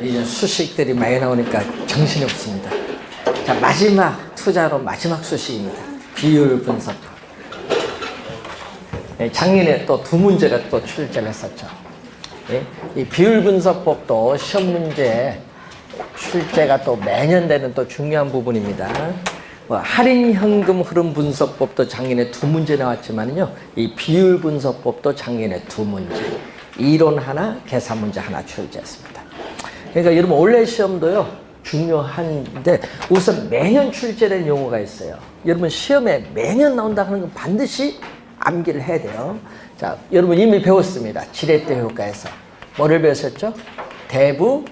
이제 수식들이 많이 나오니까 정신이 없습니다. 자, 마지막 투자로 마지막 수식입니다. 비율 분석법. 작년에 또 두 문제가 또 출제를 했었죠. 이 비율 분석법도 시험 문제에 출제가 또 매년 되는 또 중요한 부분입니다. 할인 현금 흐름 분석법도 작년에 두 문제 나왔지만요, 이 비율 분석법도 작년에 두 문제, 이론 하나, 계산 문제 하나 출제했습니다. 그러니까 여러분 올해 시험도요 중요한데, 우선 매년 출제된 용어가 있어요. 여러분 시험에 매년 나온다 하는 건 반드시 암기를 해야 돼요. 자, 여러분 이미 배웠습니다. 지렛대 효과에서 뭐를 배웠었죠? 대부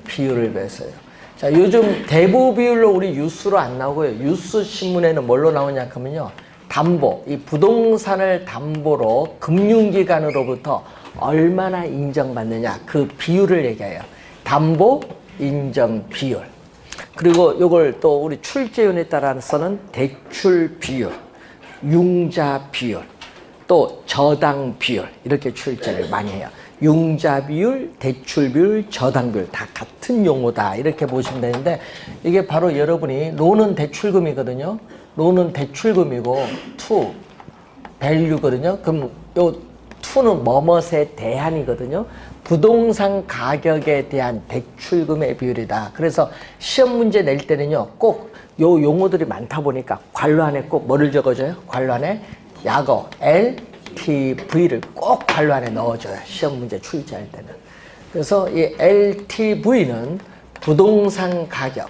비율을 배웠어요. 자, 요즘 대부 비율로 우리 뉴스로 안 나오고요. 뉴스 신문에는 뭘로 나오냐 하면요, 담보, 이 부동산을 담보로 금융기관으로부터 얼마나 인정받느냐, 그 비율을 얘기해요. 담보 인정 비율. 그리고 요걸 또 우리 출제위원회에 따라서는 대출 비율, 융자 비율, 또 저당 비율, 이렇게 출제를 많이 해요. 융자 비율, 대출 비율, 저당 비율 다 같은 용어다, 이렇게 보시면 되는데, 이게 바로 여러분이 론은 대출금이거든요. 론은 대출금이고 to value거든요. 그럼 요 to는 뭐뭇에 대한이거든요. 부동산 가격에 대한 대출금의 비율이다. 그래서 시험 문제 낼 때는요, 꼭 요 용어들이 많다 보니까 괄호 안에 꼭 뭐를 적어줘요? 괄호 안에 약어 LTV를 꼭 괄호 안에 넣어줘요. 시험 문제 출제할 때는. 그래서 이 LTV는 부동산 가격,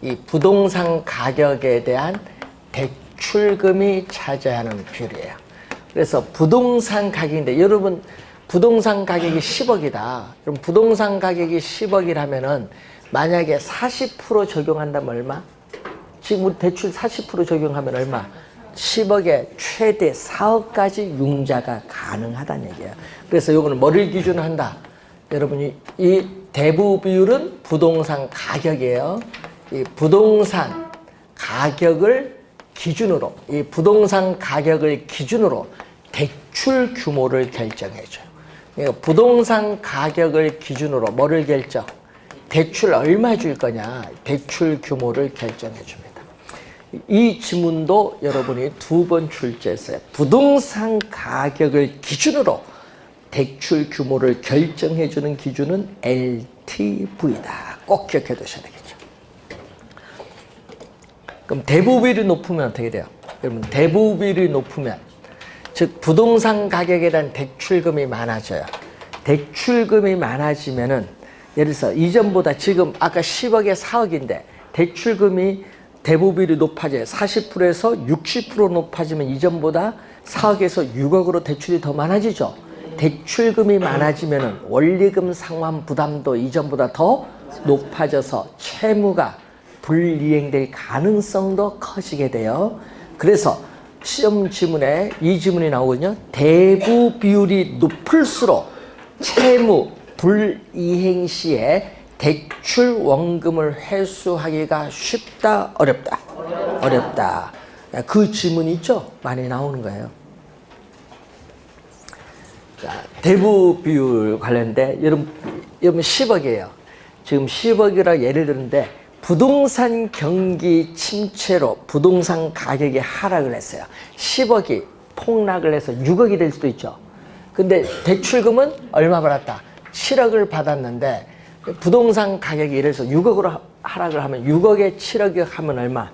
이 부동산 가격에 대한 대출금이 차지하는 비율이에요. 그래서 부동산 가격인데, 여러분 부동산 가격이 10억이다. 그럼 부동산 가격이 10억이라면은 만약에 40% 적용한다면 얼마? 지금 우리 대출 40% 적용하면 얼마? 10억에 최대 4억까지 융자가 가능하다는 얘기예요. 그래서 이거는 뭐를 기준으로 한다? 여러분이 이 대부 비율은 부동산 가격이에요. 이 부동산 가격을 기준으로, 이 부동산 가격을 기준으로 대출 규모를 결정해줘요. 그러니까 부동산 가격을 기준으로 뭐를 결정? 대출 얼마 줄 거냐? 대출 규모를 결정해 줍니다. 이 지문도 여러분이 두 번 출제했어요. 부동산 가격을 기준으로 대출 규모를 결정해 주는 기준은 LTV다. 꼭 기억해 두셔야 되겠죠. 그럼 대부비율이 높으면 어떻게 돼요? 여러분 대부비율이 높으면, 즉 부동산 가격에 대한 대출금이 많아져요. 대출금이 많아지면은, 예를 들어서 이전보다 지금 아까 10억에 4억인데 대출금이 대부비율이 높아져요. 40%에서 60% 높아지면 이전보다 4억에서 6억으로 대출이 더 많아지죠. 대출금이 많아지면은 원리금 상환 부담도 이전보다 더 높아져서 채무가 불이행될 가능성도 커지게 돼요. 그래서 시험 지문에 이 지문이 나오거든요. 대부 비율이 높을수록 채무 불이행 시에 대출 원금을 회수하기가 쉽다, 어렵다? 어렵다. 그 지문이 있죠? 많이 나오는 거예요. 자, 대부 비율 관련돼 여러분 10억이에요. 지금 10억이라 예를 드는데, 부동산 경기 침체로 부동산 가격이 하락을 했어요. 10억이 폭락을 해서 6억이 될 수도 있죠. 근데 대출금은 얼마 받았다? 7억을 받았는데 부동산 가격이 예를 들어서 6억으로 하락을 하면 6억에 7억이 하면 얼마?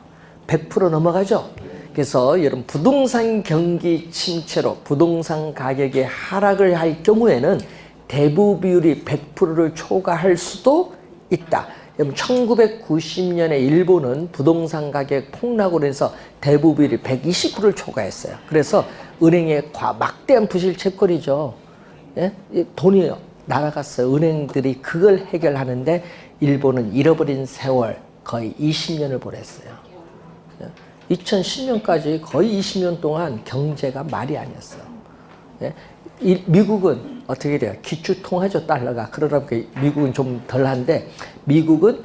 100% 넘어가죠. 그래서 여러분 부동산 경기 침체로 부동산 가격이 하락을 할 경우에는 대부 비율이 100%를 초과할 수도 있다. 여러분 1990년에 일본은 부동산 가격 폭락으로 해서 대부 비율이 120%를 초과했어요. 그래서 은행에 막대한 부실 채권이죠. 예? 돈이 날아갔어요. 은행들이 그걸 해결하는데 일본은 잃어버린 세월 거의 20년을 보냈어요. 2010년까지 거의 20년 동안 경제가 말이 아니었어요. 예? 미국은 어떻게 돼요? 기축통화죠, 달러가. 그러다 보니까 미국은 좀 덜한데, 미국은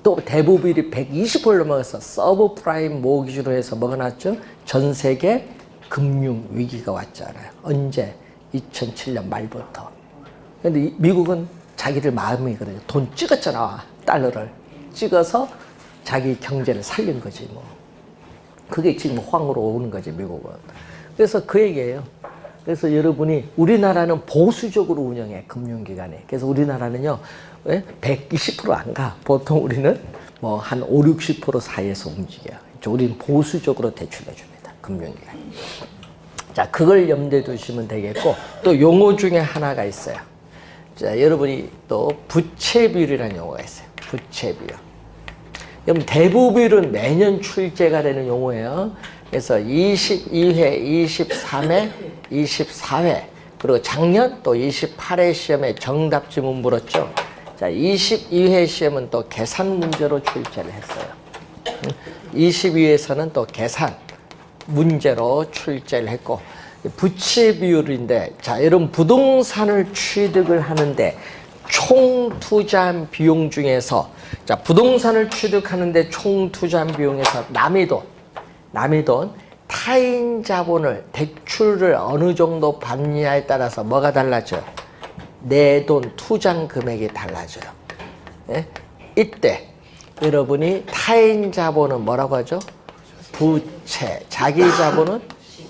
또 대부 비율이 120%를 넘어가서 서브프라임 모기지로 해서 뭐가 났죠? 전 세계 금융 위기가 왔잖아요. 언제? 2007년 말부터. 근데 미국은 자기들 마음이 그래요. 돈 찍었잖아. 달러를 찍어서 자기 경제를 살린 거지 뭐. 그게 지금 황으로 오는 거지 미국은. 그래서 그 얘기예요. 그래서 여러분이 우리나라는 보수적으로 운영해 금융기관이. 그래서 우리나라는요 120% 안 가. 보통 우리는 뭐 한 5, 60% 사이에서 움직여요. 우리는 보수적으로 대출해 줍니다. 금융기관이. 자, 그걸 염두에 두시면 되겠고, 또 용어 중에 하나가 있어요. 자, 여러분이 또 부채 비율이라는 용어가 있어요. 부채 비율. 그럼 대부비율은 매년 출제가 되는 용어예요. 그래서 22회, 23회, 24회, 그리고 작년 또 28회 시험에 정답 지문 물었죠. 자, 22회 시험은 또 계산 문제로 출제를 했어요. 22회에서는 또 계산 문제로 출제를 했고, 부채 비율인데, 자, 여러분 부동산을 취득을 하는데 총 투자한 비용 중에서, 자, 부동산을 취득하는데 총 투자한 비용에서 남의 돈, 타인 자본을 대출을 어느 정도 받느냐에 따라서 뭐가 달라져요? 내 돈 투자 금액이 달라져요. 예? 이때 여러분이 타인 자본은 뭐라고 하죠? 부채. 자기 자본은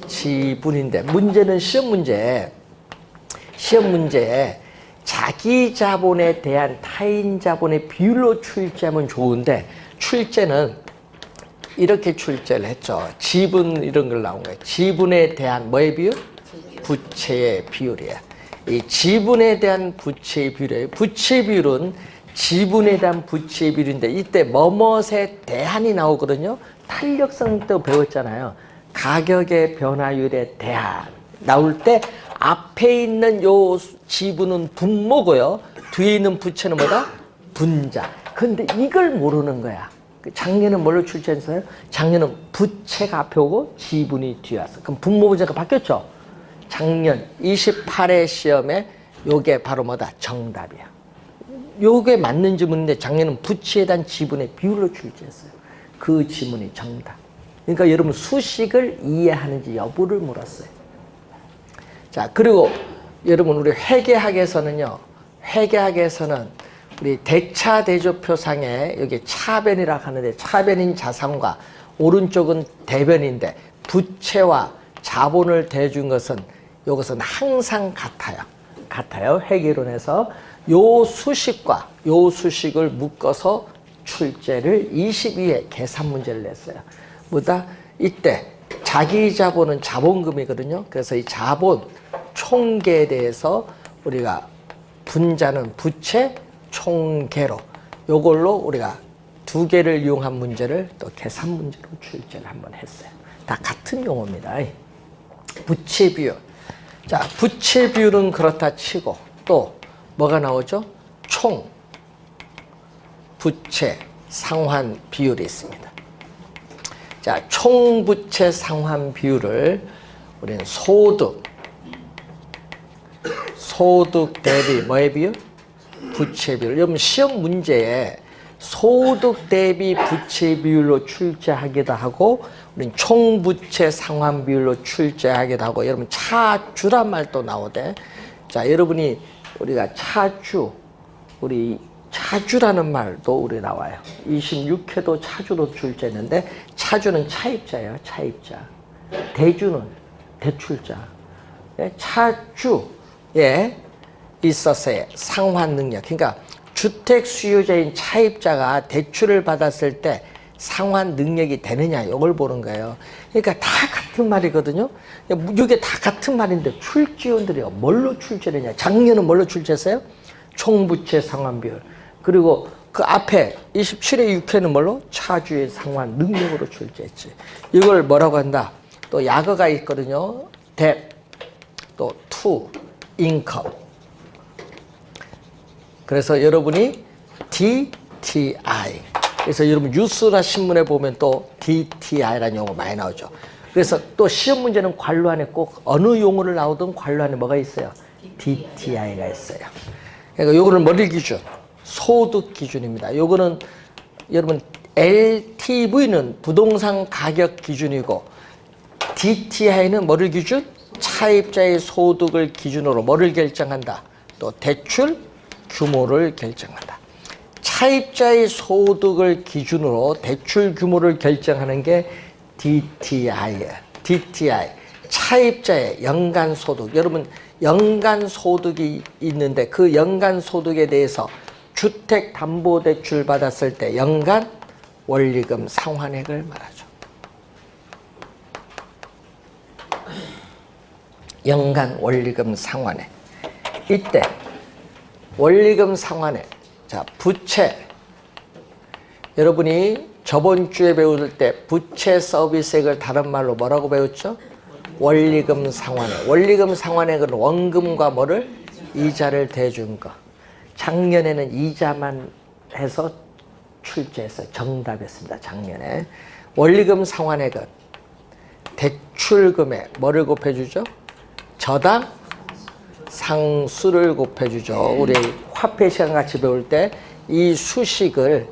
지분인데, 문제는 시험 문제에 자기 자본에 대한 타인 자본의 비율로 출제하면 좋은데, 출제는 이렇게 출제를 했죠. 지분 이런 걸 나온 거예요. 지분에 대한 뭐의 비율? 부채의 비율이에요. 이 지분에 대한 부채의 비율이에요. 부채 비율은 지분에 대한 부채의 비율인데, 이때 뭐뭇에 대한이 나오거든요. 탄력성 때 배웠잖아요. 가격의 변화율에 대한 나올 때 앞에 있는 요 지분은 분모고요. 뒤에 있는 부채는 뭐다? 분자. 근데 이걸 모르는 거야. 작년은 뭘로 출제했어요? 작년은 부채가 앞에 오고 지분이 뒤에 왔어. 그럼 분모 분자가 바뀌었죠? 작년 28회 시험에 요게 바로 뭐다? 정답이야. 요게 맞는 지문인데 작년은 부채에 대한 지분의 비율로 출제했어요. 그 지문이 정답. 그러니까 여러분 수식을 이해하는지 여부를 물었어요. 자, 그리고 여러분 우리 회계학에서는요. 회계학에서는 우리 대차대조표상에 여기 차변이라고 하는데, 차변인 자산과 오른쪽은 대변인데 부채와 자본을 대준 것은 이것은 항상 같아요. 회계론에서 요 수식과 요 수식을 묶어서 출제를 22회 계산 문제를 냈어요. 뭐다? 이때 자기 자본은 자본금이거든요. 그래서 이 자본 총계에 대해서 우리가 분자는 부채 총계로 요걸로 우리가 두 개를 이용한 문제를 또 계산 문제로 출제를 한번 했어요. 다 같은 용어입니다. 부채 비율. 자, 부채 비율은 그렇다 치고 또 뭐가 나오죠? 총 부채 상환 비율이 있습니다. 자, 총 부채 상환 비율을 우리는 소득 대비 뭐의 비율? 부채 비율. 여러분 시험 문제에 소득 대비 부채 비율로 출제하기도 하고, 우리는 총 부채 상환 비율로 출제하기도 하고, 여러분 차주란 말도 나오대. 자, 여러분이 우리가 차주라는 말도 우리 나와요. 26회도 차주로 출제했는데, 차주는 차입자예요. 차입자. 대주는 대출자. 차주에 있어서의 상환 능력. 그러니까 주택 수요자인 차입자가 대출을 받았을 때 상환 능력이 되느냐, 이걸 보는 거예요. 그러니까 다 같은 말이거든요. 이게 다 같은 말인데 출제원들이요, 뭘로 출제했냐? 작년은 뭘로 출제했어요? 총부채 상환 비율. 그리고 그 앞에 27회 6회는 뭘로? 차주의 상환 능력으로 출제했지. 이걸 뭐라고 한다? 또 약어가 있거든요. debt, 또 to, income. 그래서 여러분이 DTI. 그래서 여러분 뉴스나 신문에 보면 또 DTI라는 용어 많이 나오죠. 그래서 또 시험 문제는 괄호 안에 꼭 어느 용어를 나오든 괄호 안에 뭐가 있어요? DTI가 있어요. 그러니까 요거는 뭐를 기준? 소득 기준입니다. 요거는 여러분 LTV는 부동산 가격 기준이고, DTI는 뭐를 기준? 차입자의 소득을 기준으로 뭐를 결정한다? 또 대출 규모를 결정한다. 차입자의 소득을 기준으로 대출 규모를 결정하는 게 DTI예요. DTI. 차입자의 연간 소득. 여러분 연간 소득이 있는데 그 연간 소득에 대해서 주택담보대출 받았을 때 연간 원리금 상환액을 말하죠. 연간 원리금 상환액. 이때 원리금 상환액. 자, 부채. 여러분이 저번 주에 배울 때 부채 서비스액을 다른 말로 뭐라고 배웠죠? 원리금 상환액. 원리금 상환액은 원금과 뭐를? 이자를 대준 거. 작년에는 이자만 해서 출제했어요. 정답이었습니다. 작년에. 원리금 상환액은 대출금에 뭐를 곱해주죠? 저당 상수를 곱해주죠. 우리 화폐 시간 같이 배울 때 이 수식을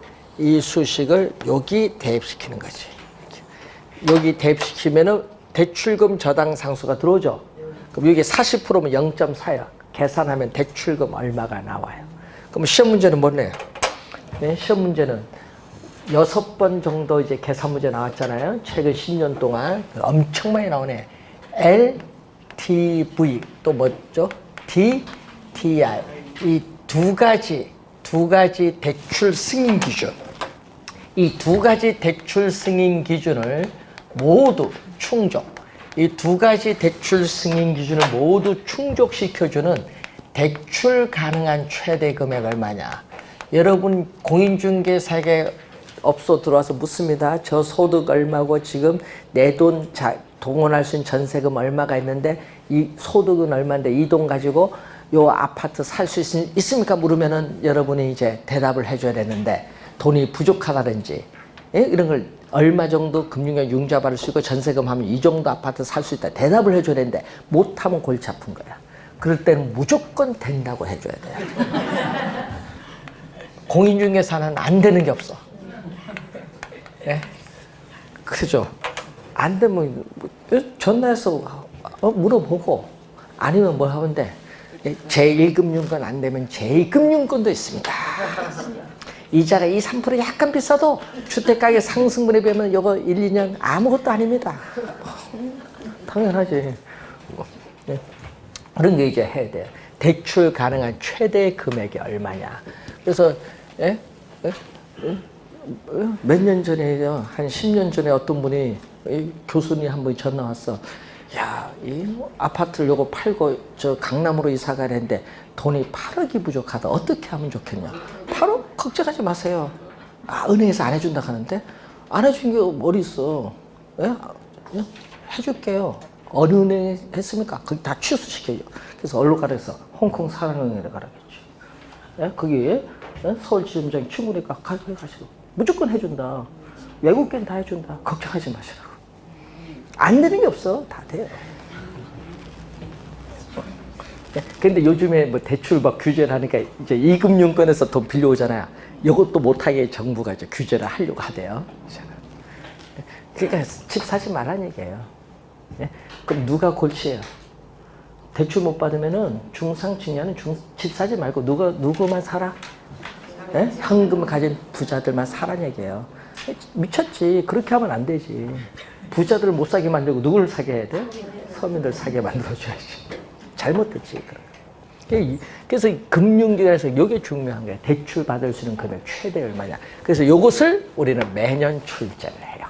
여기 대입시키는 거지. 여기 대입시키면은 대출금 저당 상수가 들어오죠. 그럼 여기 40%면 0.4야. 계산하면 대출금 얼마가 나와요. 그럼 시험 문제는 뭐네요? 네, 시험 문제는 6번 정도 이제 계산 문제 나왔잖아요. 최근 10년 동안 엄청 많이 나오네. LTV 또 뭐죠? DTI. 이 두 가지 대출 승인 기준. 이 두 가지 대출 승인 기준을 모두 충족. 이 두 가지 대출 승인 기준을 모두 충족시켜주는 대출 가능한 최대 금액 얼마냐. 여러분 공인중개사에 업소 들어와서 묻습니다. 저 소득 얼마고 지금 내 돈 동원할 수 있는 전세금 얼마가 있는데 이 소득은 얼마인데 이 돈 가지고 요 아파트 살 수 있습니까? 물으면은 여러분이 이제 대답을 해줘야 되는데 돈이 부족하다든지 이런 걸 얼마 정도 금융에 융자 받을 수 있고 전세금 하면 이 정도 아파트 살 수 있다. 대답을 해줘야 되는데 못하면 골치 아픈 거야. 그럴 때는 무조건 된다고 해줘야 돼요. 공인중개사는 안 되는 게 없어. 네? 그죠? 안 되면 전화해서 물어보고 아니면 뭘 하면 돼. 제1금융권 안 되면 제2금융권도 있습니다. 이자가 2, 3% 약간 비싸도 주택가격 상승분에 비하면 이거 1, 2년 아무것도 아닙니다. 당연하지. 네. 그런 게 이제 해야 돼요. 대출 가능한 최대 금액이 얼마냐. 그래서 몇 년 전에요. 한 10년 전에 어떤 분이 교수님 한 분이 전화 왔어. 야, 이 아파트를 요거 팔고 저 강남으로 이사 가는데 돈이 8억이 부족하다. 어떻게 하면 좋겠냐. 8억? 걱정하지 마세요. 아, 은행에서 안 해준다 하는데 안 해준 게 어디 있어. 예? 해줄게요. 어느 은행에 했습니까? 거기 다 취소시켜요. 그래서 어디로 가래서 홍콩 사랑은행에 가라겠지. 예? 거기 예? 서울지점장 친구니까 가시고 무조건 해준다. 외국계는 다 해준다. 걱정하지 마시라고. 안 되는 게 없어. 다 돼요. 근데 요즘에 뭐 대출 막 규제를 하니까 이제 이금융권에서 돈 빌려오잖아요. 이것도 못하게 정부가 이제 규제를 하려고 하대요. 그러니까 집 사지 말라는 얘기예요. 그럼 누가 골치예요? 대출 못 받으면은 중상층이는 집 사지 말고 누구만 살아? 현금을 가진 부자들만 사라는 얘기예요. 미쳤지. 그렇게 하면 안 되지. 부자들을 못 사게 만들고 누구를 사게 해야 돼? 서민들 사게 만들어줘야지. 잘못됐지. 그래서 금융기관에서 이게 중요한 거야. 대출 받을 수 있는 금액 최대 얼마냐. 그래서 이것을 우리는 매년 출제를 해요.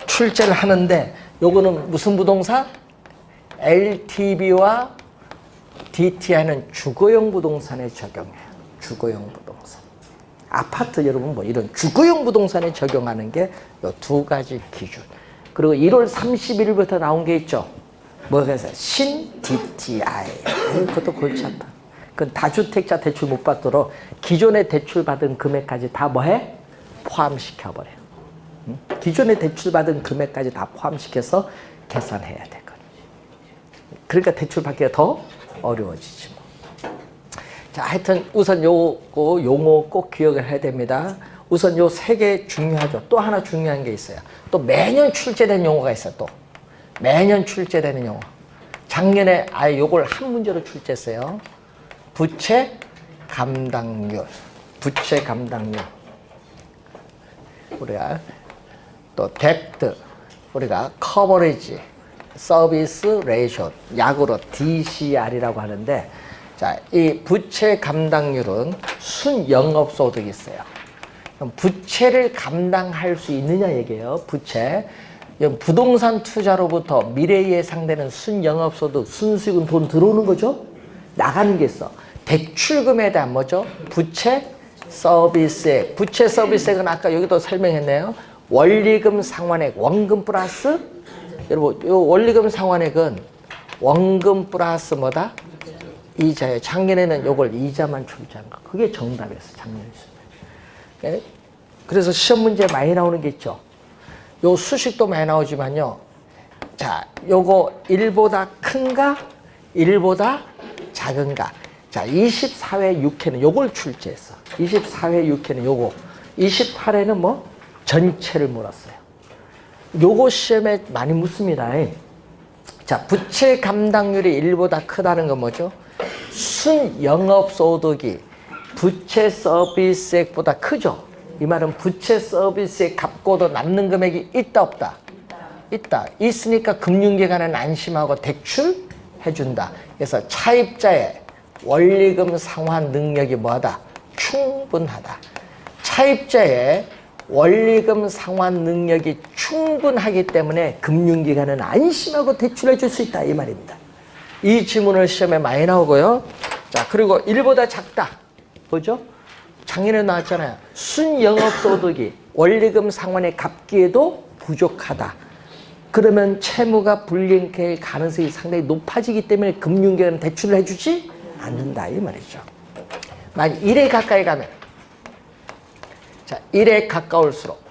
출제를 하는데 요거는 무슨 부동산? LTV와 DTI는 주거용 부동산에 적용해요. 주거용 부동산. 아파트 여러분 뭐 이런 주거용 부동산에 적용하는 게 요 두 가지 기준. 그리고 1월 31일부터 나온 게 있죠. 뭐가 있어요? 신 DTI. 그것도 골치 아파. 그건 다주택자 대출 못 받도록 기존에 대출 받은 금액까지 다 뭐해? 포함시켜버려. 기존에 대출 받은 금액까지 다 포함시켜서 계산해야 되거든. 그러니까 대출 받기가 더 어려워지지 뭐. 자, 하여튼 우선 요거 용어 꼭 기억을 해야 됩니다. 우선 요 세 개 중요하죠. 또 하나 중요한 게 있어요. 또 매년 출제된 용어가 있어요. 또 매년 출제되는 용어. 작년에 아예 요걸 한 문제로 출제했어요. 부채 감당률, 부채 감당률. 우리가 또 뎁트, 우리가 커버리지, 서비스 레이쇼, 약으로 DCR이라고 하는데, 자, 이 부채 감당률은 순영업소득이 있어요. 그럼 부채를 감당할 수 있느냐 얘기예요. 부채. 부동산 투자로부터 미래에 예상되는 순영업소득, 순수익은 돈 들어오는 거죠. 나가는 게 있어. 대출금에 대한 뭐죠? 부채 서비스액. 부채 서비스액은 아까 여기도 설명했네요. 원리금 상환액, 원금 플러스, 여러분, 요 원리금 상환액은 원금 플러스 뭐다? 이자예요. 작년에는 요걸 이자만 출제한 거. 그게 정답이었어, 작년에. 그래서 시험 문제 많이 나오는 게 있죠. 요 수식도 많이 나오지만요. 자, 요거 1보다 큰가? 1보다 작은가? 자, 24회 6회는 요걸 출제했어. 24회 6회는 요거. 28회는 뭐? 전체를 물었어요. 요거 시험에 많이 묻습니다. 자, 부채 감당률이 1보다 크다는 건 뭐죠? 순영업소득이 부채 서비스액보다 크죠? 이 말은 부채 서비스액 갚고도 남는 금액이 있다 없다? 있다. 있으니까 금융기관은 안심하고 대출해준다. 그래서 차입자의 원리금 상환 능력이 뭐하다? 충분하다. 차입자의 원리금 상환 능력이 충분하기 때문에 금융기관은 안심하고 대출해 줄 수 있다 이 말입니다. 이 지문을 시험에 많이 나오고요. 자, 그리고 1보다 작다. 뭐죠? 작년에 나왔잖아요. 순영업소득이 원리금 상환에 갚기에도 부족하다. 그러면 채무가 불이행될 가능성이 상당히 높아지기 때문에 금융기관은 대출을 해주지 않는다 이 말이죠. 만약 1에 가까이 가면, 자, 1에 가까울수록,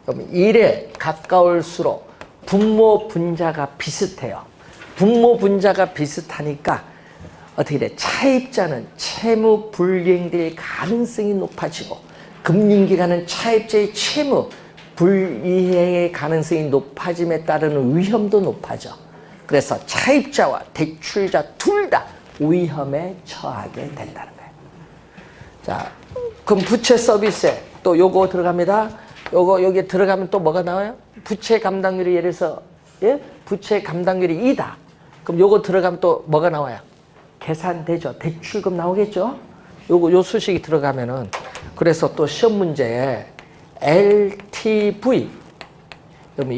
그럼 1에 가까울수록 분모 분자가 비슷해요. 분모 분자가 비슷하니까 어떻게 돼? 차입자는 채무 불이행될 가능성이 높아지고 금융기관은 차입자의 채무 불이행의 가능성이 높아짐에 따르는 위험도 높아져. 그래서 차입자와 대출자 둘 다 위험에 처하게 된다는 거예요. 자, 그럼 부채 서비스에 또 요거 들어갑니다. 요거 여기 들어가면 또 뭐가 나와요? 부채 감당률이 예를 들어서 부채 감당률이 2다. 그럼 요거 들어가면 또 뭐가 나와요? 계산되죠. 대출금 나오겠죠. 요 수식이 들어가면은 그래서 또 시험 문제에 LTV 그럼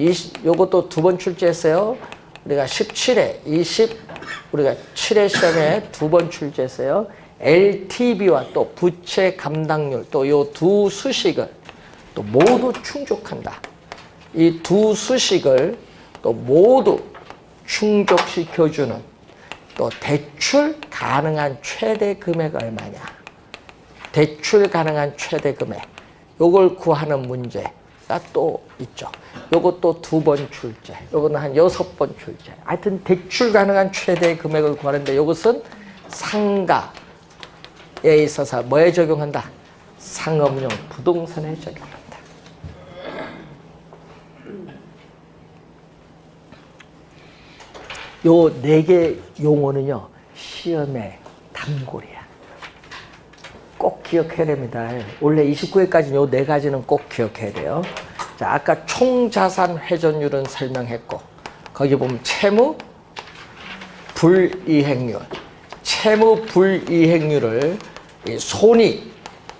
요것도 2번 출제했어요. 우리가 17회, 20 우리가 7회 시험에 2번 출제했어요. LTV와 또 부채 감당률 또 요 두 수식을 또 모두 충족한다. 이 두 수식을 또 모두 충족시켜주는 또 대출 가능한 최대 금액 얼마냐. 대출 가능한 최대 금액. 요걸 구하는 문제가 또 있죠. 요것도 2번 출제. 요거는 한 6번 출제. 하여튼 대출 가능한 최대 금액을 구하는데 요것은 상가에 있어서 뭐에 적용한다? 상업용 부동산에 적용한다. 요 4개 용어는요, 시험의 단골이야. 꼭 기억해야 됩니다. 원래 29회까지 요 4가지는 꼭 기억해야 돼요. 자, 아까 총자산 회전율은 설명했고, 거기 보면 채무 불이행률. 채무 불이행률을 손익,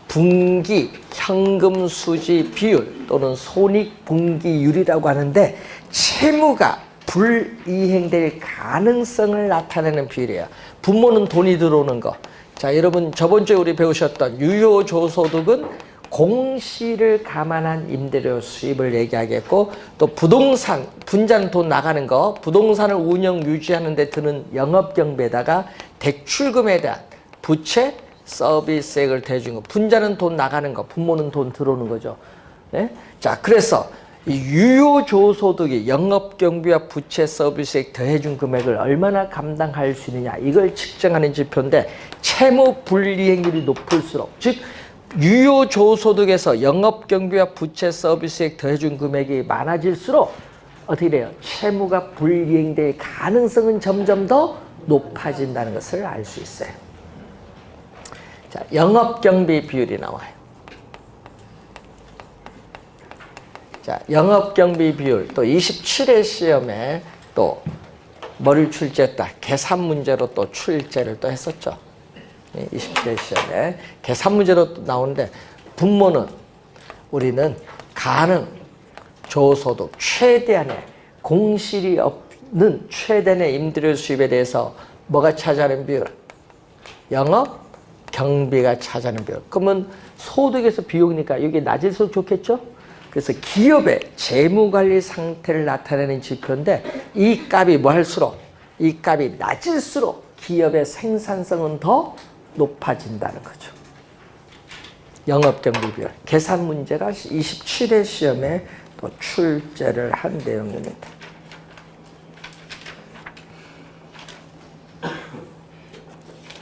분기, 현금 수지 비율 또는 손익 분기율이라고 하는데 채무가 불이행될 가능성을 나타내는 비율이에요. 분모는 돈이 들어오는 거. 자, 여러분 저번 주에 우리 배우셨던 유효조소득은 공시를 감안한 임대료 수입을 얘기하겠고 또 부동산, 분자는 돈 나가는 거, 부동산을 운영 유지하는 데 드는 영업경비에다가 대출금에 대한 부채 서비스액을 대준 거. 분자는 돈 나가는 거, 분모는 돈 들어오는 거죠. 네? 자, 그래서 이 유효조소득이 영업경비와 부채 서비스액 더해준 금액을 얼마나 감당할 수 있느냐 이걸 측정하는 지표인데 채무 불이행률이 높을수록 즉 유효조소득에서 영업경비와 부채 서비스액 더해준 금액이 많아질수록 어떻게 돼요? 채무가 불이행될 가능성은 점점 더 높아진다는 것을 알 수 있어요. 자, 영업경비 비율이 나와요. 자, 영업경비 비율 또 27회 시험에 또 뭐를 출제했다? 계산 문제로 또 출제를 또 했었죠. 27회 시험에 계산 문제로 또 나오는데 분모는 우리는 가능, 조소득, 최대한의 공실이 없는 최대한의 임대료 수입에 대해서 뭐가 차지하는 비율? 영업 경비가 차지하는 비율. 그러면 소득에서 비용이니까 이게 낮을수록 좋겠죠? 그래서 기업의 재무관리 상태를 나타내는 지표인데 이 값이 뭐 할수록 이 값이 낮을수록 기업의 생산성은 더 높아진다는 거죠. 영업경비 비율. 계산 문제가 27회 시험에 또 출제를 한 내용입니다.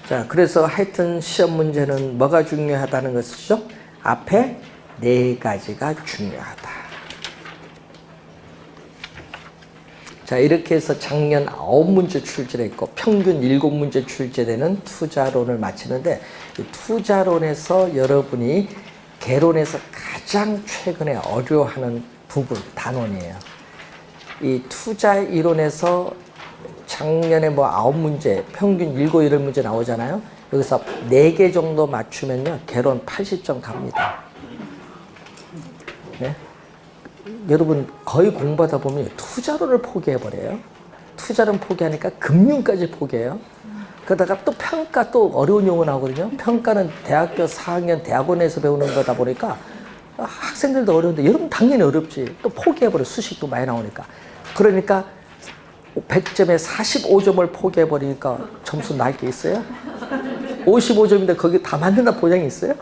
자, 그래서 하여튼 시험 문제는 뭐가 중요하다는 것이죠? 앞에 네 가지가 중요하다. 자, 이렇게 해서 작년 9문제 출제를 했고 평균 7문제 출제되는 투자론을 마치는데 이 투자론에서 여러분이 개론에서 가장 최근에 어려워하는 부분, 단원이에요. 이 투자 이론에서 작년에 뭐 9문제, 평균 7, 8문제 나오잖아요. 여기서 4개 정도 맞추면요, 개론 80점 갑니다. 네? 여러분 거의 공부하다 보면 투자론을 포기해버려요. 투자론 포기하니까 금융까지 포기해요. 그러다가 또 평가 또 어려운 용어 나오거든요. 평가는 대학교 4학년 대학원에서 배우는 거다 보니까 학생들도 어려운데 여러분 당연히 어렵지. 또 포기해버려요. 수식도 많이 나오니까. 그러니까 100점에 45점을 포기해버리니까 점수 날 게 있어요? 55점인데 거기 다 맞는다 보장이 있어요?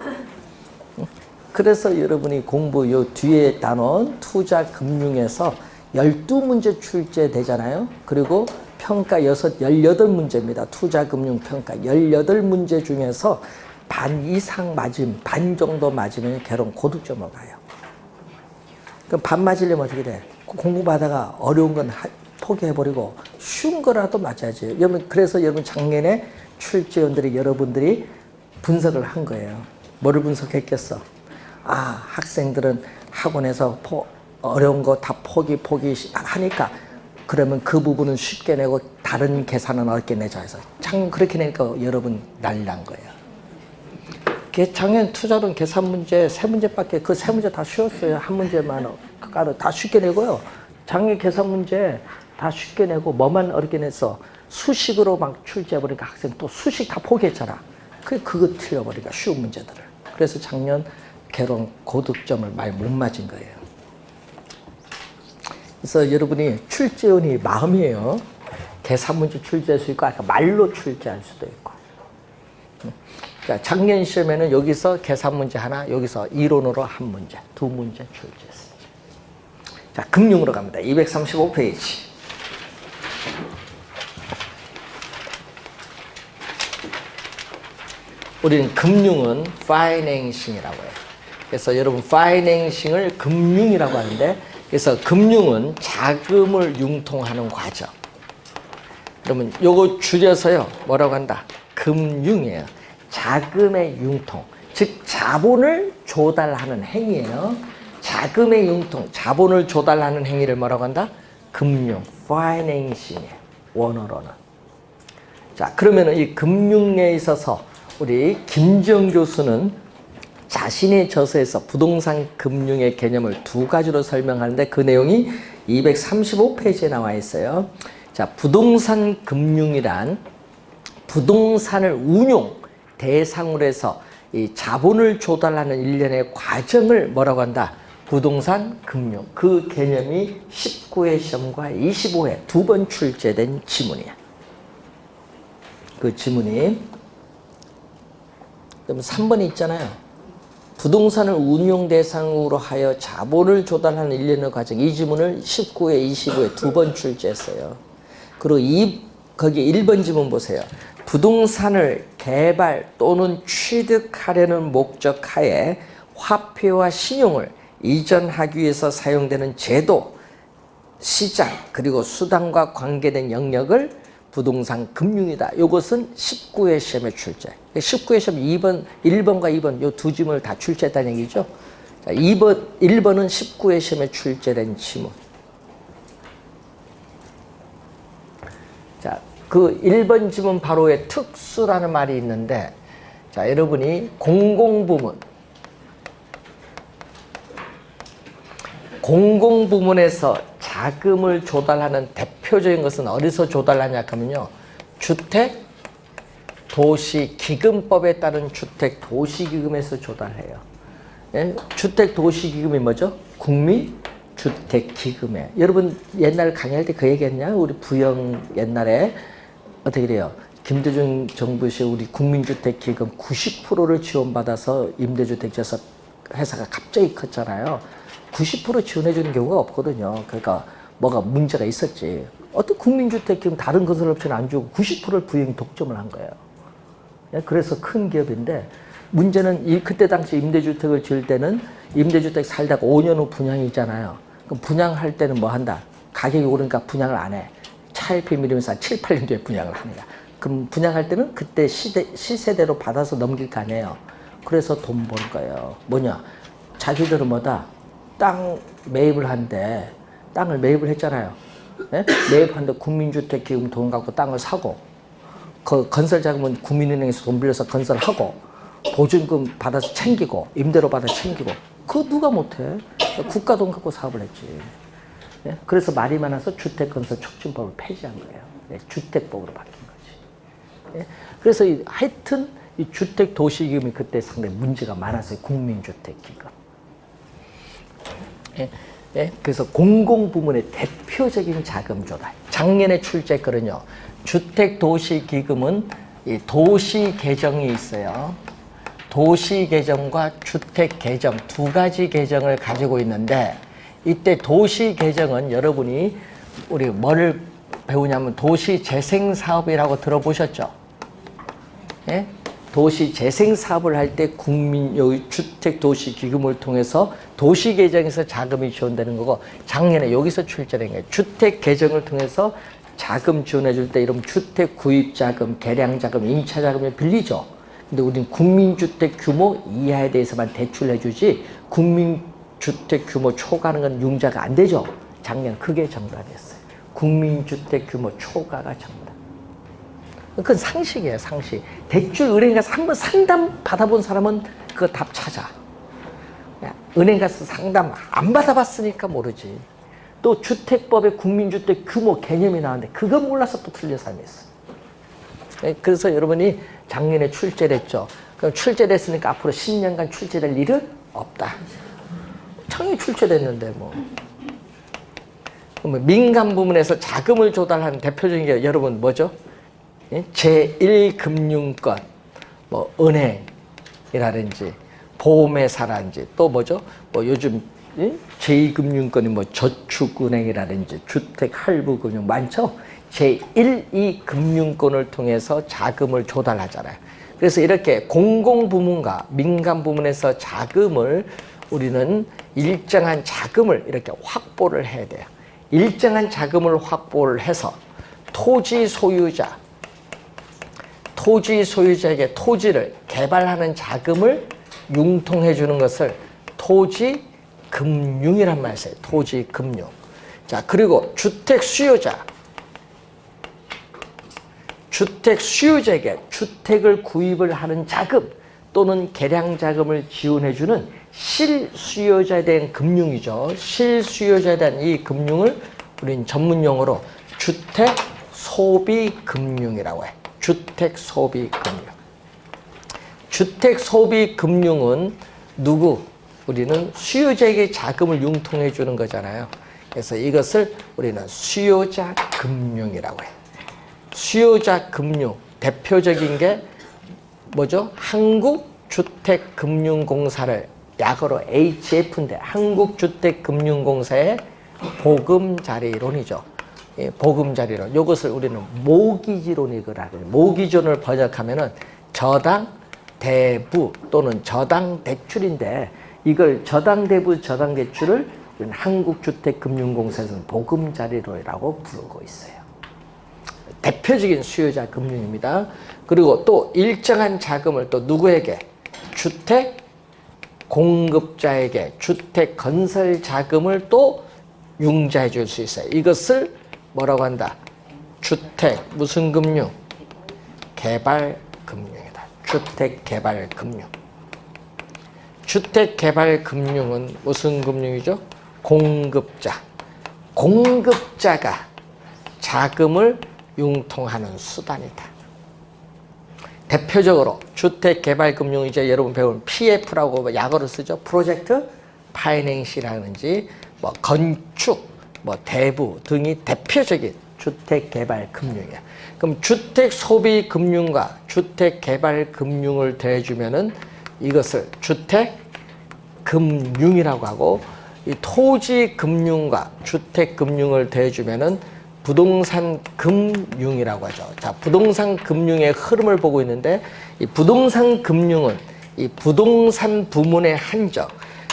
그래서 여러분이 공부 요 뒤에 단원 투자 금융에서 12문제 출제되잖아요. 그리고 평가 18문제입니다. 투자 금융 평가 18문제 중에서 반 이상 맞으면, 반 정도 맞으면 개론 고득점을 가요. 그럼 반 맞으려면 어떻게 돼? 공부하다가 어려운 건 포기해버리고 쉬운 거라도 맞아야지. 여러분, 그래서 여러분 작년에 출제원들이 여러분들이 분석을 한 거예요. 뭐를 분석했겠어? 아, 학생들은 학원에서 어려운 거 다 포기하니까 그러면 그 부분은 쉽게 내고 다른 계산은 어렵게 내자 해서 그렇게 내니까 여러분 난리 난 거예요. 작년 투자론 계산 문제 3문제밖에 그 3문제 다 쉬웠어요. 한 문제만 다 쉽게 내고요. 작년 계산 문제 다 쉽게 내고 뭐만 어렵게 냈어? 수식으로 막 출제해버리니까 학생 또 수식 다 포기했잖아. 그거 틀려버리니까 쉬운 문제들을. 그래서 작년 개론 고득점을 많이 못 맞은 거예요. 그래서 여러분이 출제원이 마음이에요. 계산 문제 출제할 수 있고 아까 말로 출제할 수도 있고. 자, 작년 시험에는 여기서 계산 문제 하나, 여기서 이론으로 한 문제, 2문제 출제했습니다. 자, 금융으로 갑니다. 235페이지. 우리는 금융은 financing이라고 해요. 그래서 여러분 financing을 금융이라고 하는데, 그래서 금융은 자금을 융통하는 과정. 그러면 요거 줄여서요 뭐라고 한다? 금융이에요. 자금의 융통, 즉 자본을 조달하는 행위예요. 자금의 융통, 자본을 조달하는 행위를 뭐라고 한다? 금융, financing이에요. 원어로는. 자, 그러면은 이 금융에 있어서 우리 김지영 교수는 자신의 저서에서 부동산 금융의 개념을 2가지로 설명하는데 그 내용이 235페이지에 나와 있어요. 자, 부동산 금융이란 부동산을 운용 대상으로 해서 이 자본을 조달하는 일련의 과정을 뭐라고 한다? 부동산 금융. 그 개념이 19회 시험과 25회 2번 출제된 지문이야. 그 지문이 그럼 3번에 있잖아요. 부동산을 운용 대상으로 하여 자본을 조달하는 일련의 과정. 이 지문을 19회, 25회 2번 출제했어요. 그리고 거기 1번 지문 보세요. 부동산을 개발 또는 취득하려는 목적하에 화폐와 신용을 이전하기 위해서 사용되는 제도, 시장, 그리고 수단과 관계된 영역을 부동산 금융이다. 이것은 19회 시험의 출제. 19회 시험 1번과 2번 요 두 지문을 다 출제했다는 얘기죠. 자, 1번은 19회 시험에 출제된 지문. 자, 그 1번 지문 바로에 특수라는 말이 있는데, 자, 여러분이 공공부문에서 자금을 조달하는 대표적인 것은 어디서 조달하냐 하면요. 주택도시기금법에 따른 주택도시기금에서 조달해요. 예? 주택도시기금이 뭐죠? 국민주택기금에. 여러분 옛날 강의할 때 그 얘기했냐? 우리 부영 옛날에 어떻게 그래요? 김대중 정부 시에 우리 국민주택기금 90%를 지원받아서 임대주택 지어서 회사가 갑자기 컸잖아요. 90% 지원해 주는 경우가 없거든요. 그러니까 뭐가 문제가 있었지. 어떤 국민주택기금 다른 건설업체는 안 주고 90%를 부영이 독점을 한 거예요. 그래서 큰 기업인데 문제는 그때 당시 임대주택을 지을 때는 임대주택 살다가 5년 후 분양이잖아요. 그럼 분양할 때는 뭐 한다? 가격이 오르니까 분양을 안 해. 차일피 미루면서 한 7, 8년 뒤에 분양을 합니다. 그럼 분양할 때는 그때 시세대로 받아서 넘길 거 아니에요. 그래서 돈 버는 거예요. 뭐냐? 자기들은 뭐다? 땅 매입을 한데 땅을 매입을 했잖아요. 네? 매입하는데 국민주택기금 돈 갖고 땅을 사고 그 건설자금은 국민은행에서 돈 빌려서 건설하고 보증금 받아서 챙기고 임대료 받아서 챙기고 그거 누가 못해? 국가 돈 갖고 사업을 했지. 네? 그래서 말이 많아서 주택건설촉진법을 폐지한 거예요. 네? 주택법으로 바뀐 거지. 네? 그래서 하여튼 이 주택도시기금이 그때 상당히 문제가 많았어요. 국민주택기금. 예, 예, 그래서 공공부문의 대표적인 자금 조달. 작년에 출제했거든요. 주택도시기금은 이 도시계정이 있어요. 도시계정과 주택계정 두 가지 계정을 가지고 있는데 이때 도시계정은 여러분이 우리 뭐를 배우냐면 도시재생사업이라고 들어보셨죠? 예? 도시재생사업을 할 때 주택도시기금을 통해서 도시계정에서 자금이 지원되는 거고 작년에 여기서 출제된 거예요. 주택계정을 통해서 자금 지원해 줄 때 이런 주택구입자금, 개량자금, 임차자금을 빌리죠. 근데 우리는 국민주택 규모 이하에 대해서만 대출해 주지 국민주택 규모 초과하는 건 융자가 안 되죠. 작년 그게 정답이었어요. 국민주택 규모 초과가 정답. 그건 상식이에요, 상식. 대출 은행 가서 한번 상담 받아본 사람은 그 답 찾아. 은행 가서 상담 안 받아봤으니까 모르지. 또 주택법에 국민주택 규모 개념이 나왔는데 그거 몰라서 또 틀린 사람이 있어. 그래서 여러분이 작년에 출제됐죠. 그럼 출제됐으니까 앞으로 10년간 출제될 일은 없다. 작년에 출제됐는데 뭐. 민간 부문에서 자금을 조달하는 대표적인 게 여러분 뭐죠? 제1금융권, 뭐 은행이라든지 보험회사라든지 또 뭐죠? 뭐 요즘 제2금융권이 뭐 저축은행이라든지 주택할부금융 많죠? 제1, 2금융권을 통해서 자금을 조달하잖아요. 그래서 이렇게 공공부문과 민간부문에서 자금을 우리는 일정한 자금을 이렇게 확보를 해야 돼요. 일정한 자금을 확보를 해서 토지 소유자에게 토지를 개발하는 자금을 융통해 주는 것을 토지금융이란 말이 있어요. 토지금융. 자, 그리고 주택 수요자에게 주택을 구입을 하는 자금 또는 개량 자금을 지원해 주는 실수요자에 대한 금융이죠. 실수요자에 대한 이 금융을 우리는 전문 용어로 주택소비금융이라고 해요. 주택소비금융. 주택소비금융은 우리는 수요자에게 자금을 융통해 주는 거잖아요. 그래서 이것을 우리는 수요자금융이라고 해요. 수요자금융 대표적인 게 뭐죠? 한국주택금융공사를 약어로 HF인데 한국주택금융공사의 보금자리론이죠. 보금자리론. 이것을 우리는 모기지론이라고 해요. 모기지론을 번역하면은 저당대부 또는 저당대출인데 이걸 저당대부, 저당대출을 우리는 한국주택금융공사에서는 보금자리론이라고 부르고 있어요. 대표적인 수요자 금융입니다. 그리고 또 일정한 자금을 또 누구에게? 주택 공급자에게 주택 건설 자금을 또 융자해 줄 수 있어요. 이것을 뭐라고 한다? 주택 무슨 금융? 개발 금융이다. 주택 개발 금융. 주택 개발 금융은 무슨 금융이죠? 공급자. 공급자가 자금을 융통하는 수단이다. 대표적으로 주택개발금융 이제 여러분 배운 PF라고 약어를 쓰죠. 프로젝트 파이낸싱이라든지 뭐 건축, 뭐 대부 등이 대표적인 주택개발금융이야. 그럼 주택소비금융과 주택개발금융을 더해주면은 이것을 주택금융이라고 하고, 이 토지금융과 주택금융을 더해주면은 부동산 금융이라고 하죠. 자, 부동산 금융의 흐름을 보고 있는데, 이 부동산 금융은 이 부동산 부문의 한정.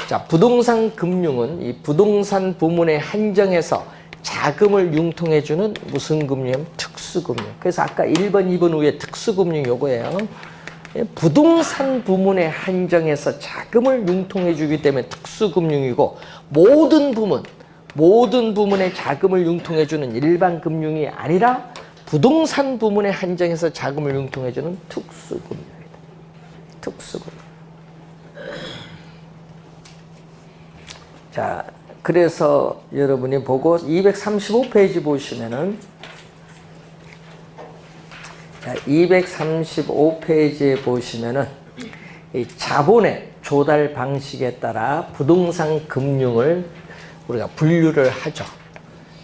자, 부동산 금융은 이 부동산 부문의 한정에서 자금을 융통해주는 무슨 금융? 특수금융. 그래서 아까 1번, 2번 위에 특수금융 요거예요. 부동산 부문의 한정에서 자금을 융통해주기 때문에 특수금융이고, 모든 부문의 자금을 융통해주는 일반 금융이 아니라 부동산 부문의 한정에서 자금을 융통해주는 특수금융이다. 특수금융. 자, 그래서 여러분이 보고 235페이지 보시면은, 자, 235페이지에 보시면은 이 자본의 조달 방식에 따라 부동산 금융을 우리가 분류를 하죠.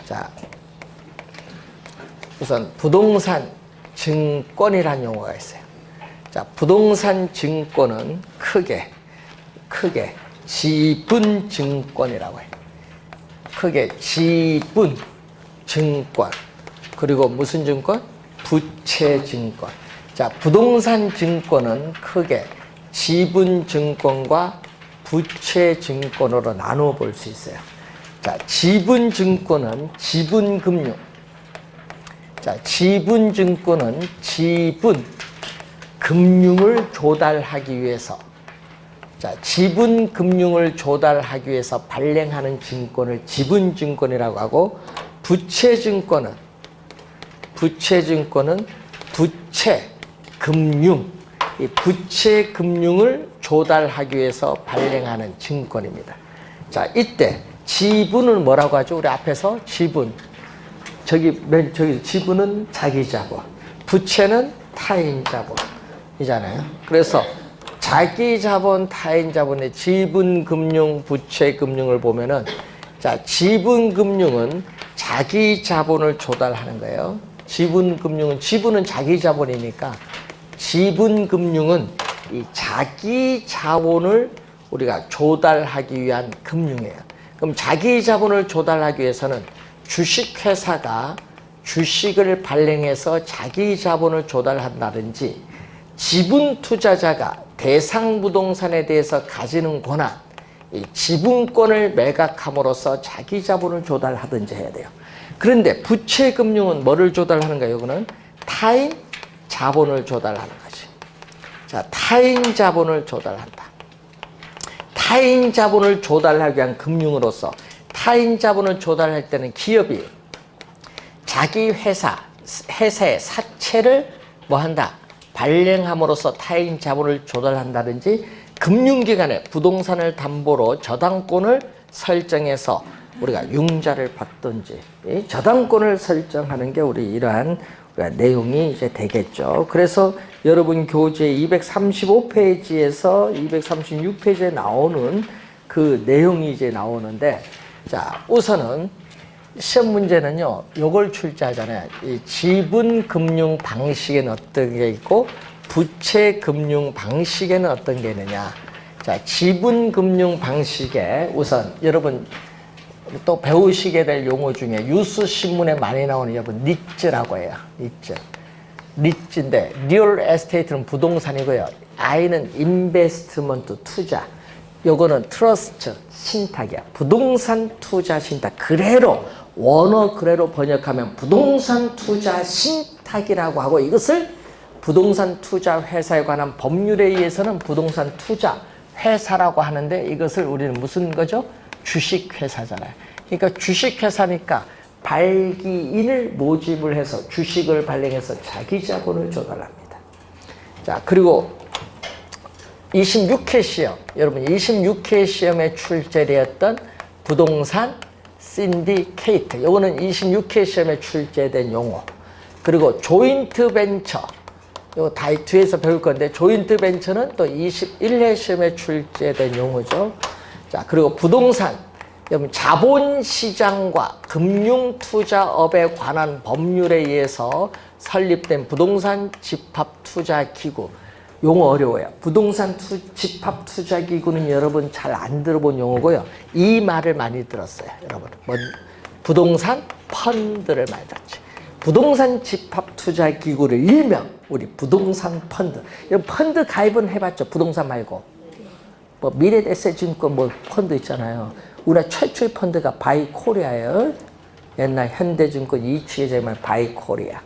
자, 우선 부동산 증권이라는 용어가 있어요. 자, 부동산 증권은 크게 지분 증권이라고 해요. 크게 지분 증권. 그리고 무슨 증권? 부채 증권. 자, 부동산 증권은 크게 지분 증권과 부채 증권으로 나누어 볼 수 있어요. 자, 지분 증권은 지분 금융. 자, 지분 증권은 지분 금융을 조달하기 위해서, 자, 지분 금융을 조달하기 위해서 발행하는 증권을 지분 증권이라고 하고, 부채 증권은 부채 금융, 이 부채 금융을 조달하기 위해서 발행하는 증권입니다. 자, 이때 지분은 뭐라고 하죠? 우리 앞에서 지분. 저기 지분은 자기 자본, 부채는 타인 자본이잖아요. 그래서 자기 자본, 타인 자본의 지분 금융, 부채 금융을 보면은, 자, 지분 금융은 자기 자본을 조달하는 거예요. 지분 금융은, 지분은 자기 자본이니까 지분 금융은 이 자기 자본을 우리가 조달하기 위한 금융이에요. 그럼 자기 자본을 조달하기 위해서는 주식회사가 주식을 발행해서 자기 자본을 조달한다든지, 지분 투자자가 대상 부동산에 대해서 가지는 권한, 이 지분권을 매각함으로써 자기 자본을 조달하든지 해야 돼요. 그런데 부채 금융은 뭐를 조달하는가요? 이거는 타인 자본을 조달하는 거지. 자, 타인 자본을 조달한다. 타인 자본을 조달하기 위한 금융으로서, 타인 자본을 조달할 때는 기업이 자기 회사의 사채를 뭐한다? 발행함으로써 타인 자본을 조달한다든지, 금융기관에 부동산을 담보로 저당권을 설정해서 우리가 융자를 받든지, 이 저당권을 설정하는 게 우리 이러한 내용이 이제 되겠죠. 그래서 여러분 교재 235페이지에서 236페이지에 나오는 그 내용이 이제 나오는데, 자, 우선은 시험 문제는요, 요걸 출제하잖아요. 이 지분 금융 방식에는 어떤 게 있고, 부채 금융 방식에는 어떤 게 있느냐. 자, 지분 금융 방식에 우선 여러분 또 배우시게 될 용어 중에 뉴스 신문에 많이 나오는 여러분 리츠라고 해요. 리츠인데, 리얼 에스테이트는 부동산이고요. I는 인베스트먼트 투자. 요거는 트러스트 신탁이야. 부동산 투자 신탁. 그대로 원어 그대로 번역하면 부동산 투자 신탁이라고 하고, 이것을 부동산 투자 회사에 관한 법률에 의해서는 부동산 투자 회사라고 하는데, 이것을 우리는 무슨 거죠? 주식회사잖아요. 그러니까 주식회사니까 발기인을 모집을 해서 주식을 발행해서 자기 자본을 조달합니다. 자, 그리고 26회 시험, 여러분 26회 시험에 출제되었던 부동산 신디케이트, 이거는 26회 시험에 출제된 용어. 그리고 조인트 벤처, 이거 다 뒤에서 배울 건데, 조인트 벤처는 또 21회 시험에 출제된 용어죠. 자, 그리고 부동산, 여러분 자본시장과 금융투자업에 관한 법률에 의해서 설립된 부동산 집합투자기구, 용어 어려워요. 부동산 집합투자기구는 여러분 잘 안 들어본 용어고요. 이 말을 많이 들었어요. 여러분, 부동산 펀드를 많이 들었지. 부동산 집합투자기구를 일명 우리 부동산 펀드. 여러분 펀드 가입은 해봤죠? 부동산 말고. 뭐 미래에셋증권 뭐 펀드 있잖아요. 우리나라 최초의 펀드가 바이코리아예요. 옛날 현대증권 이치에 제말 바이코리아.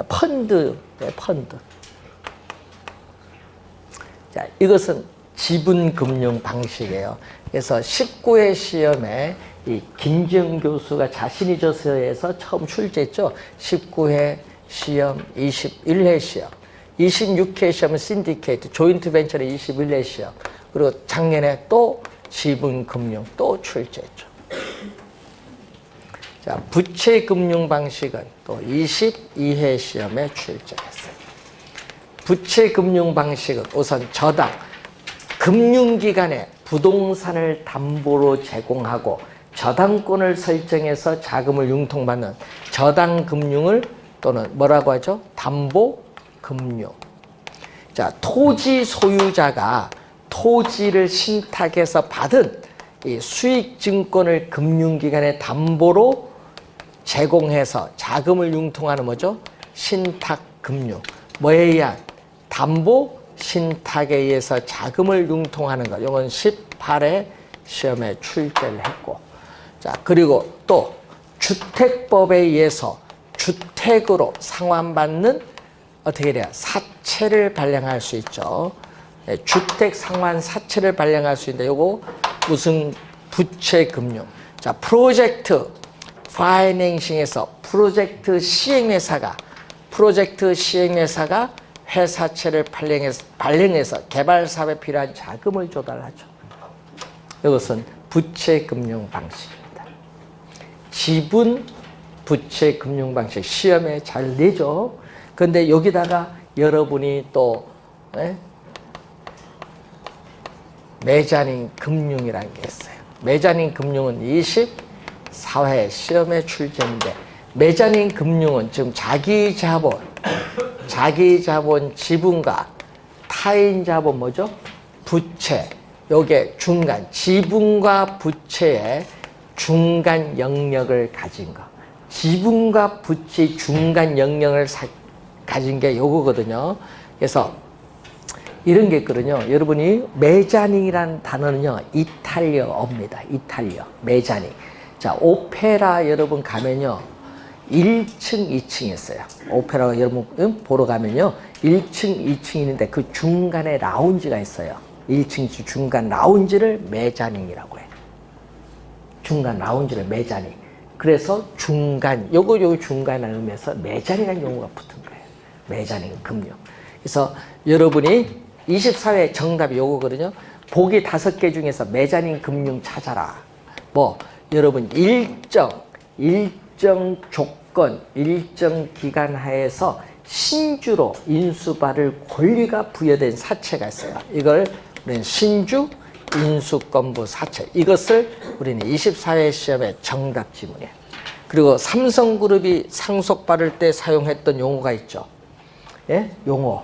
펀드, 펀드. 자, 이것은 지분금융 방식이에요. 그래서 19회 시험에 이 김지영 교수가 자신이 저서에서 처음 출제했죠. 19회 시험, 21회 시험, 26회 시험은 신디케이트, 조인트 벤처는 21회 시험, 그리고 작년에 또 지분금융 또 출제했죠. 자, 부채금융 방식은 또 22회 시험에 출제했어요. 부채금융 방식은 우선 저당, 금융기관에 부동산을 담보로 제공하고 저당권을 설정해서 자금을 융통받는 저당금융을 또는 뭐라고 하죠? 담보금융. 자, 토지 소유자가 토지를 신탁해서 받은 이 수익증권을 금융기관에 담보로 제공해서 자금을 융통하는 뭐죠? 신탁금융. 뭐에 의한? 담보 신탁에 의해서 자금을 융통하는 것. 이건 18회 시험에 출제를 했고. 자, 그리고 또 주택법에 의해서 주택으로 상환받는 어떻게 돼요? 사채를 발행할 수 있죠. 네, 주택 상환 사채를 발행할 수 있는데 요거 무슨 부채금융. 자, 프로젝트 파이낸싱에서 프로젝트 시행회사가 회사채를 발행해서 개발 사업에 필요한 자금을 조달하죠. 이것은 부채금융 방식입니다. 지분 부채금융 방식 시험에 잘 내죠. 그런데 여기다가 여러분이 또 메자닌 금융이라는 게 있어요. 메자닌 금융은 24회 시험에 출제인데, 메자닌 금융은 지금 자기 자본 지분과 타인 자본 뭐죠? 부채. 요게 중간, 지분과 부채의 중간 영역을 가진 거. 지분과 부채의 중간 영역을 가진 게 요거거든요. 그래서 이런 게 있거든요. 여러분이 메자닌이라는 단어는요, 이탈리아어입니다. 이탈리아. 메자닌. 자, 오페라 여러분 가면요, 1층, 2층 있어요. 오페라 여러분 보러 가면요, 1층, 2층 있는데 그 중간에 라운지가 있어요. 1층 중간 라운지를 메자닌이라고 해요. 중간 라운지를 메자닌. 그래서 중간, 요거 중간이라는 의미에서 메자닌이라는 용어가 붙은 거예요. 메자닌 금융. 그래서 여러분이 24회 정답이 요거거든요. 보기 5개 중에서 메자닌 금융 찾아라. 뭐 여러분 일정 조건, 일정 기간 하에서 신주로 인수받을 권리가 부여된 사채가 있어요. 이걸 우리는 신주 인수권부 사채. 이것을 우리는 24회 시험의 정답 지문이에요. 그리고 삼성그룹이 상속받을 때 사용했던 용어가 있죠. 예? 용어.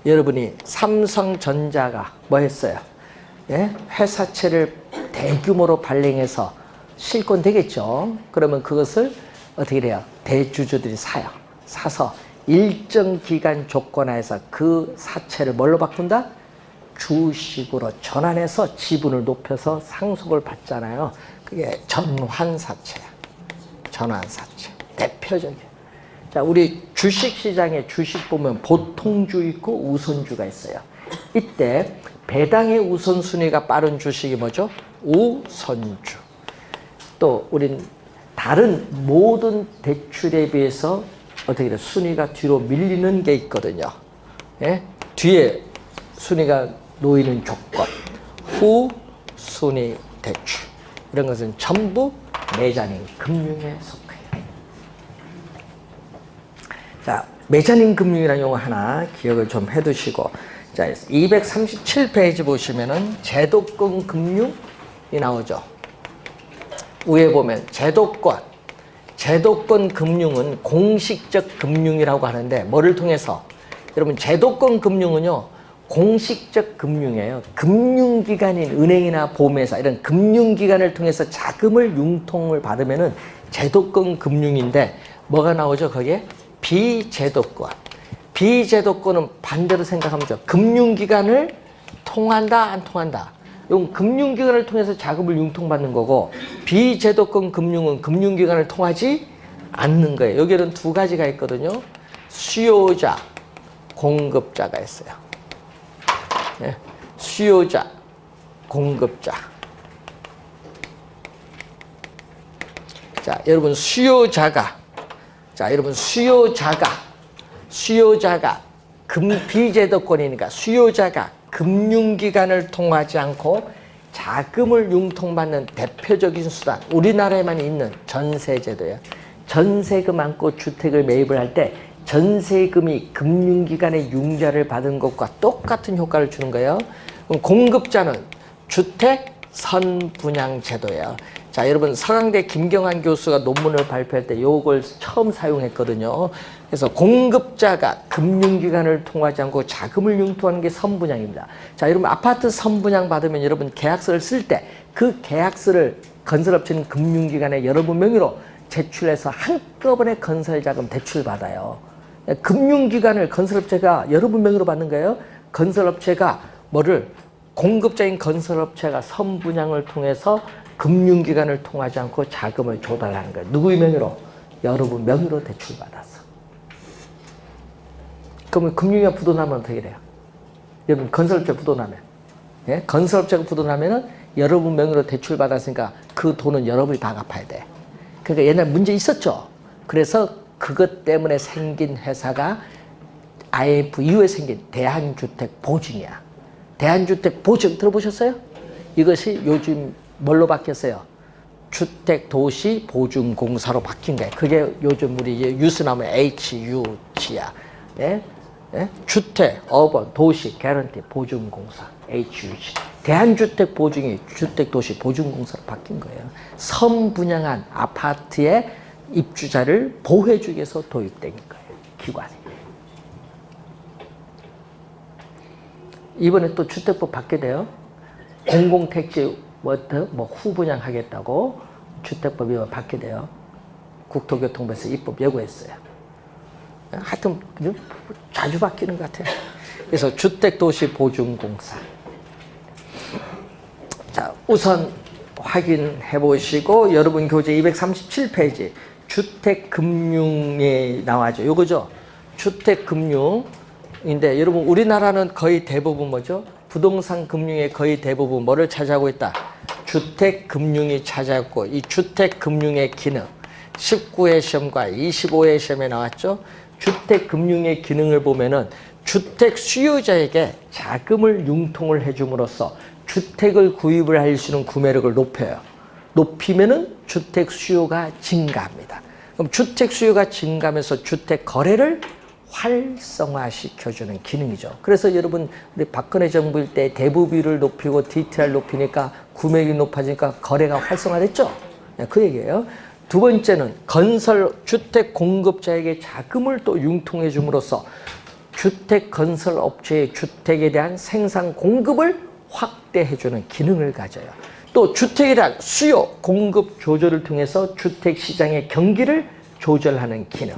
여러분이 삼성전자가 뭐 했어요? 예? 회사채를 대규모로 발행해서 실권되겠죠. 그러면 그것을 어떻게 돼요? 대주주들이 사요. 사서 일정 기간 조건하에서 그 사채를 뭘로 바꾼다? 주식으로 전환해서 지분을 높여서 상속을 받잖아요. 그게 전환사채야. 전환사채. 대표적이에요. 자, 우리 주식시장에 주식 보면 보통주 있고 우선주가 있어요. 이때 배당의 우선순위가 빠른 주식이 뭐죠? 우선주. 또 우린 다른 모든 대출에 비해서 어떻게 돼? 순위가 뒤로 밀리는 게 있거든요. 예? 뒤에 순위가 놓이는 조건. 후순위 대출. 이런 것은 전부 매자닌 금융에 속해요. 자, 매자닌 금융이라는 용어 하나 기억을 좀 해두시고, 자, 237페이지 보시면은 제도권 금융이 나오죠. 위에 보면 제도권 금융은 공식적 금융이라고 하는데 뭐를 통해서? 여러분, 제도권 금융은요, 공식적 금융이에요. 금융기관인 은행이나 보험회사 이런 금융기관을 통해서 자금을 융통을 받으면은 제도권 금융인데 뭐가 나오죠? 거기에 비제도권. 비제도권은 반대로 생각하면 금융기관을 통한다, 안 통한다? 이건 금융기관을 통해서 자금을 융통받는 거고, 비제도권 금융은 금융기관을 통하지 않는 거예요. 여기는 두 가지가 있거든요. 수요자, 공급자가 있어요. 네. 수요자, 공급자. 자, 여러분 수요자가 비제도권이니까 수요자가 금융기관을 통하지 않고 자금을 융통받는 대표적인 수단, 우리나라에만 있는 전세제도예요. 전세금 안고 주택을 매입을 할 때 전세금이 금융기관의 융자를 받은 것과 똑같은 효과를 주는 거예요. 그럼 공급자는 주택 선분양제도예요. 자, 여러분 서강대 김경환 교수가 논문을 발표할 때 이걸 처음 사용했거든요. 그래서 공급자가 금융기관을 통하지 않고 자금을 융통하는 게 선분양입니다. 자, 여러분 아파트 선분양 받으면 여러분 계약서를 쓸 때 그 계약서를 건설업체는 금융기관에 여러분 명의로 제출해서 한꺼번에 건설자금 대출받아요. 금융기관을 건설업체가 여러분 명의로 받는 거예요. 건설업체가 공급자인 건설업체가 선분양을 통해서 금융기관을 통하지 않고 자금을 조달하는 거예요. 누구의 명의로? 여러분 명의로 대출받아서. 그러면 금융기관 부도나면 어떻게 돼요? 여러분 건설업체 부도나면, 예? 건설업체가 부도나면은 여러분 명의로 대출받았으니까 그 돈은 여러분이 다 갚아야 돼. 그러니까 옛날 문제 있었죠. 그래서 그것 때문에 생긴 회사가 IMF 이후에 생긴 대한주택보증이야. 대한주택보증 들어보셨어요? 이것이 요즘 뭘로 바뀌었어요? 주택도시보증공사로 바뀐 거예요. 그게 요즘 우리 뉴스 나오면 HUG야. 예? 예? 주택, 어번, 도시, 개런티, 보증공사, HUG. 대한주택보증이 주택도시보증공사로 바뀐 거예요. 선분양한 아파트의 입주자를 보호해주기 위해서 도입된 거예요. 기관이. 이번에 또 주택법 바뀌어요. 공공택지 후분양하겠다고 주택법이 바뀌어요. 국토교통부에서 입법 예고했어요. 하여튼 자주 바뀌는 것 같아요. 그래서 주택도시보증공사. 자, 우선 확인해 보시고 여러분 교재 237페이지 주택금융에 나와죠. 요거죠. 주택금융인데 여러분 우리나라는 거의 대부분 뭐죠? 부동산 금융의 거의 대부분 뭐를 차지하고 있다? 주택금융이 차지하고, 이 주택금융의 기능 19회 시험과 25회 시험에 나왔죠. 주택금융의 기능을 보면은 주택 수요자에게 자금을 융통을 해줌으로써 주택을 구입을 할 수 있는 구매력을 높여요. 높이면은 주택 수요가 증가합니다. 그럼 주택 수요가 증가하면서 주택 거래를 활성화시켜주는 기능이죠. 그래서 여러분 우리 박근혜 정부일 때 대부비율을 높이고 DTR 높이니까 구매력이 높아지니까 거래가 활성화됐죠. 그 얘기예요. 두 번째는 건설 주택 공급자에게 자금을 또 융통해 줌으로써 주택 건설 업체의 주택에 대한 생산 공급을 확대해 주는 기능을 가져요. 또 주택에 대한 수요 공급 조절을 통해서 주택 시장의 경기를 조절하는 기능.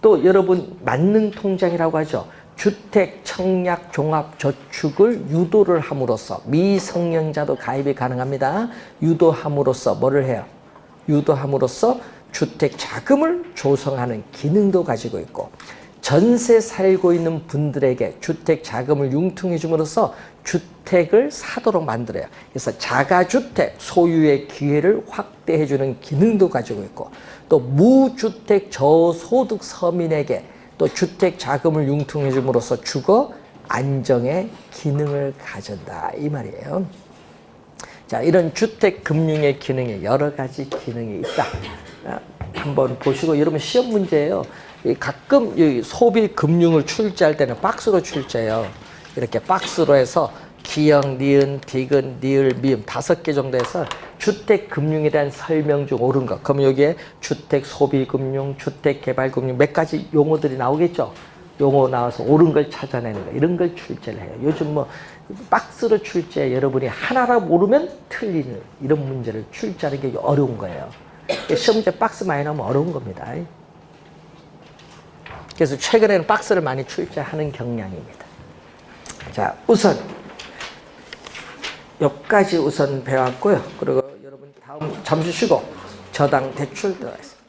또 여러분 만능통장이라고 하죠. 주택 청약 종합 저축을 유도를 함으로써 미성년자도 가입이 가능합니다. 유도함으로써 뭐를 해요? 유도함으로써 주택 자금을 조성하는 기능도 가지고 있고 전세 살고 있는 분들에게 주택 자금을 융통해 줌으로써 주택을 사도록 만들어요. 그래서 자가주택 소유의 기회를 확대해 주는 기능도 가지고 있고 또 무주택 저소득 서민에게 또 주택 자금을 융통해 줌으로써 주거 안정의 기능을 가진다 이 말이에요. 자, 이런 주택 금융의 기능에 여러 가지 기능이 있다. 한번 보시고 여러분 시험 문제예요. 가끔 소비 금융을 출제할 때는 박스로 출제해요. 이렇게 박스로 해서 기역, 니은, 디귿, 니을, 미음 5개 정도 해서 주택 금융에 대한 설명 중 옳은 것. 그럼 여기에 주택 소비 금융, 주택 개발 금융 몇 가지 용어들이 나오겠죠. 용어 나와서 옳은 걸 찾아내는 거 이런 걸 출제를 해요. 요즘 뭐 박스로 출제 여러분이 하나라 모르면 틀리는 이런 문제를 출제하는 게 어려운 거예요. 시험 문제 박스 많이 나오면 어려운 겁니다. 그래서 최근에는 박스를 많이 출제하는 경향입니다. 자, 우선 여기까지 우선 배웠고요. 그리고 여러분 다음 잠시 쉬고 저당 대출 들어가겠습니다.